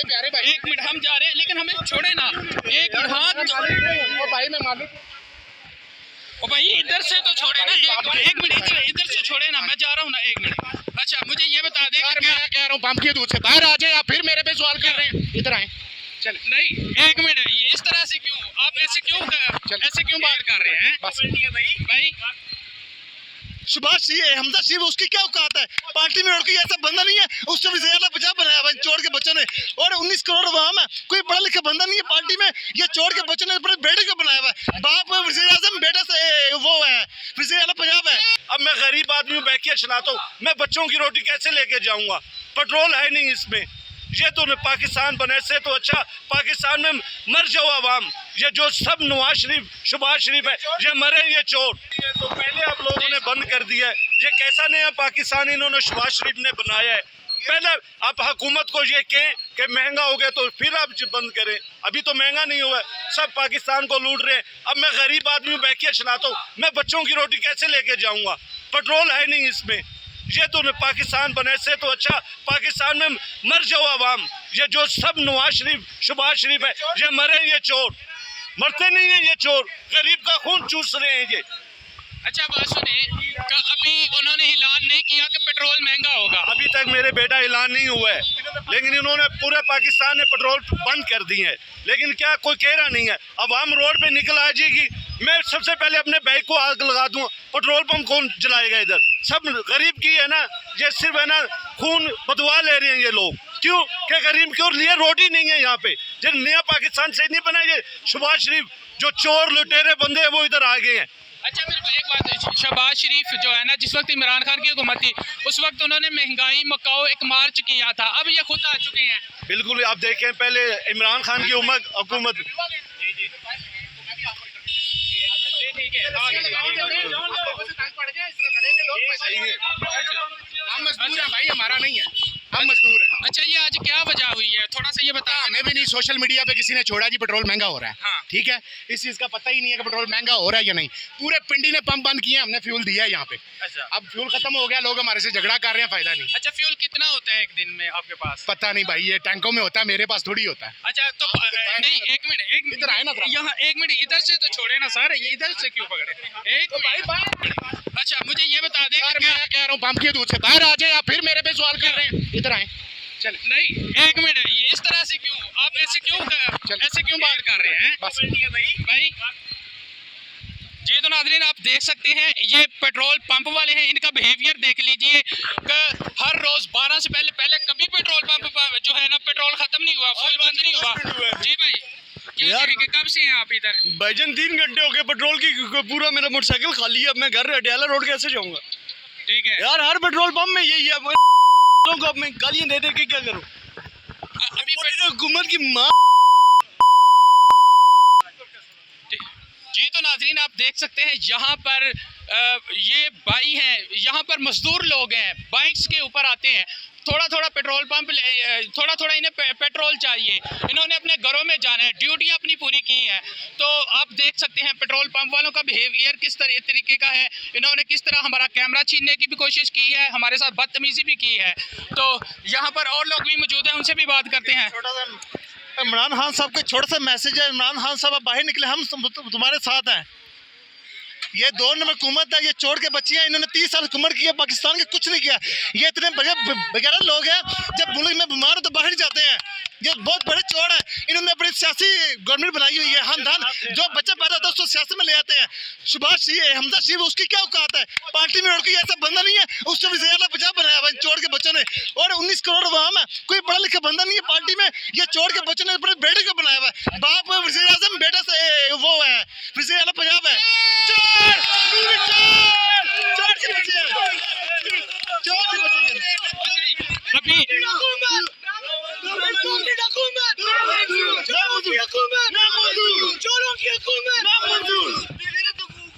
बड़े प्यारे भाई। एक मिनट, हम जा रहे हैं लेकिन हमें छोड़े ना। एक मिनट, हाँ भाई मैं मालिक। ओ भाई इधर से तो छोड़े ना। एक मिनट, इधर से छोड़े ना, मैं जा रहा हूँ ना। एक मिनट, अच्छा मुझे ये बता दें यार मैं कह रहा हूँ पंप की दूध से बाहर आ जाए, आप फिर मेरे पे सवाल कर रहे हैं। इधर आए। चल नहीं, एक मिनट, ये इस तरह से क्यों, आप ऐसे क्यों बात कर रहे हैं? बस भाई सुभाष सिंह हमजा सिंह उसकी क्या औकात है? पार्टी में लड़की ऐसा बंदा नहीं है, उससे विजय पंजाब बनाया भाई चोर के बच्चों ने। और 19 करोड़ अवाम है, कोई पढ़ा लिखा बंदा नहीं है पार्टी में। ये चोर के बच्चों ने अपने बेटे को बनाया हुआ है। बाप वजीर आजम, बेटा से वो है विजय पंजाब है। अब मैं गरीब आदमी हूँ, बैकिया चलाता हूँ, मैं बच्चों की रोटी कैसे लेके जाऊंगा? पेट्रोल है नहीं इसमें। ये तो पाकिस्तान बने से तो अच्छा पाकिस्तान में मर जाओ आवाम। ये जो सब नवाज शरीफ शहबाज शरीफ है, ये मरे ये चोर। ये तो पहले आप लोगों ने बंद कर दिया है। ये कैसा नया पाकिस्तान इन्होंने शहबाज शरीफ ने बनाया है? पहले आप हुकूमत को ये कहें कि महंगा हो गया तो फिर आप बंद करें। अभी तो महंगा नहीं हुआ, सब पाकिस्तान को लूट रहे हैं। अब मैं गरीब आदमी हूँ, बैकिया चलाता हूँ, मैं बच्चों की रोटी कैसे लेके जाऊंगा? पेट्रोल है नहीं इसमें। ये तो पाकिस्तान बने से तो अच्छा पाकिस्तान में मर जाओ आवाम। ये जो सब नवाज शरीफ शहबाज शरीफ है, ये मरे ये चोर। मरते नहीं है ये चोर, गरीब का खून चूस रहे हैं ये। अच्छा बात सुनिए, अभी उन्होंने ऐलान नहीं किया कि पेट्रोल महंगा होगा। अभी तक मेरे बेटा ऐलान नहीं हुआ है, लेकिन इन्होंने पूरे पाकिस्तान में पेट्रोल बंद कर दिए हैं। लेकिन क्या कोई कह रहा नहीं है। अब हम रोड पे निकल आ जाएगी, मैं सबसे पहले अपने बाइक को आग लगा दूंगा। पेट्रोल पंप कौन जलाएगा? इधर सब गरीब की है ना, ये सिर्फ है ना खून बदवा ले रहे हैं ये लोग। क्यों? क्या गरीब के लिए रोटी नहीं है यहाँ पे? जो नया पाकिस्तान से नहीं बना, ये शहबाज शरीफ जो चोर लुटेरे बंदे हैं वो इधर आ गए हैं। अच्छा मेरे को एक बात, शहबाज शरीफ जो है ना, जिस वक्त इमरान खान की हुकूमत थी उस वक्त उन्होंने महंगाई मकाओ एक मार्च किया था, अब ये खुद आ चुके हैं। बिल्कुल, आप देखें पहले इमरान खान की हुकूमत हम मजदूर हैं भाई, हमारा नहीं है, हम मजदूर हैं। अच्छा ये आज क्या वजह हुई है, थोड़ा सा ये बता। हमें भी नहीं, सोशल मीडिया पे किसी ने छोड़ा जी पेट्रोल महंगा हो रहा है। हाँ। ठीक है, इस चीज़ का पता ही नहीं है कि पेट्रोल महंगा हो रहा है या नहीं। पूरे पिंडी ने पंप बंद किए, हमने फ्यूल दिया है यहाँ पे। अच्छा, अब फ्यूल खत्म हो गया, लोग हमारे से झगड़ा कर रहे हैं, फायदा नहीं। अच्छा फ्यूल कितना होता है एक दिन में आपके पास? पता नहीं भाई, ये टैंकों में होता है, मेरे पास थोड़ी होता है। अच्छा तो नहीं, एक मिनट इधर आए ना जरा। यहाँ, एक मिनट इधर से तो छोड़े ना सर, ये इधर से क्यों पकड़े? एक मिनट, अच्छा मुझे ये बता दें यार मैं कह रहा हूँ पंप की दूध से बाहर आ जाए, आप फिर मेरे पे सवाल कर रहे हैं। इधर आए। चल नहीं, एक मिनट, ये इस तरह से क्यों, आप ऐसे क्यों बात कर रहे हैं? बस भाई जी तो नाज़रीन आप देख सकते हैं, ये पेट्रोल पंप वाले हैं, इनका बिहेवियर देख लीजिए कि हर रोज 12 से पहले कभी पेट्रोल पंप जो है ना पेट्रोल खत्म नहीं हुआ, फुल बंद नहीं हुआ। जी भाई क्या कहेंगे, कब से हैं आप इधर? भाईजान 3 घंटे हो गए पेट्रोल की, पूरा मेरा मोटरसाइकिल खाली है। अब मैं घर अडयाला रोड कैसे जाऊंगा? ठीक है यार हर पेट्रोल पंप में यही है। को अब मैं गालियां दे के क्या करूं? अभी हुकूमत की मां। जी तो नाजरीन आप देख सकते हैं यहाँ पर ये भाई हैं, यहाँ पर मजदूर लोग हैं, बाइक्स के ऊपर आते हैं, थोड़ा थोड़ा पेट्रोल पंप, थोड़ा थोड़ा इन्हें पेट्रोल चाहिए, इन्होंने अपने घरों में जाना है, ड्यूटी अपनी पूरी की है। तो आप देख सकते हैं पेट्रोल पंप वालों का बिहेवियर किस तरीके का है। इन्होंने किस तरह हमारा कैमरा छीनने की भी कोशिश की है, हमारे साथ बदतमीजी भी की है। तो यहाँ पर और लोग भी मौजूद हैं, उनसे भी बात करते हैं। इमरान खान साहब के छोटे से मैसेज है। इमरान खान साहब आप बाहर निकले, हम तुम्हारे साथ हैं। ये 2 नंबर हुकूमत है, ये चोर के बच्चे हैं। इन्होंने 30 साल हुकूमत की है, पाकिस्तान के कुछ नहीं किया। ये इतने बड़े बेगैरत लोग हैं, जब मुल्क में बीमार हो तो बाहर जाते हैं। ये बहुत बड़े चोर हैं। इन्होंने अपनी सियासी गवर्नमेंट बनाई हुई है, खानदान जो बच्चे पैदा होता है उसको सियासत में ले आते हैं। सुभाष सिंह हमजा सिंह उसकी क्या औकात है? पार्टी में लड़की ऐसा बंदा नहीं है, उससे विजय पंजाब बनाया हुआ चोर के बच्चों ने। और 19 करोड़ अवाम है, कोई पढ़ा लिखा बंदा नहीं है पार्टी में। ये चोर के बच्चों ने अपने बेटे को बनाया हुआ है। बाप